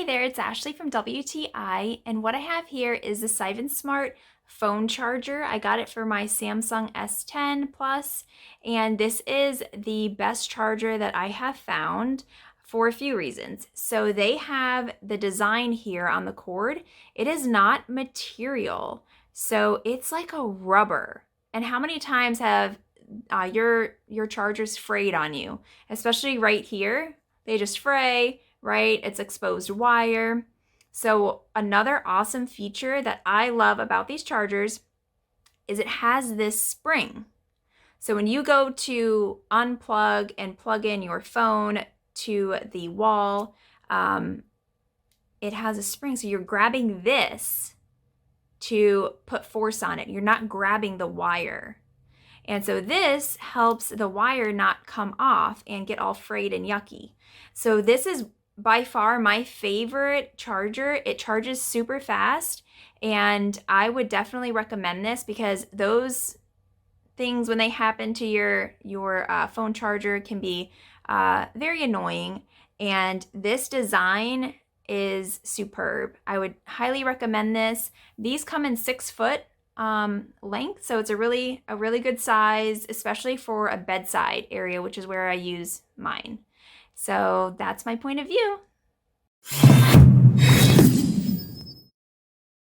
Hey there, it's Ashley from WTI, and what I have here is the CyvenSmart phone charger. I got it for my Samsung S10 Plus, and this is the best charger that I have found for a few reasons. So they have the design here on the cord. It is not material, so it's like a rubber. And how many times have your chargers frayed on you? Especially right here, they just fray. Right? It's exposed wire. So another awesome feature that I love about these chargers is it has this spring. So when you go to unplug and plug in your phone to the wall, it has a spring. So you're grabbing this to put force on it. You're not grabbing the wire. And so this helps the wire not come off and get all frayed and yucky. So this is by far my favorite charger. It charges super fast, and I would definitely recommend this because those things, when they happen to your phone charger, can be very annoying. And this design is superb. I would highly recommend this. These come in 6-foot length, so it's a really good size, especially for a bedside area, which is where I use mine. So that's my point of view.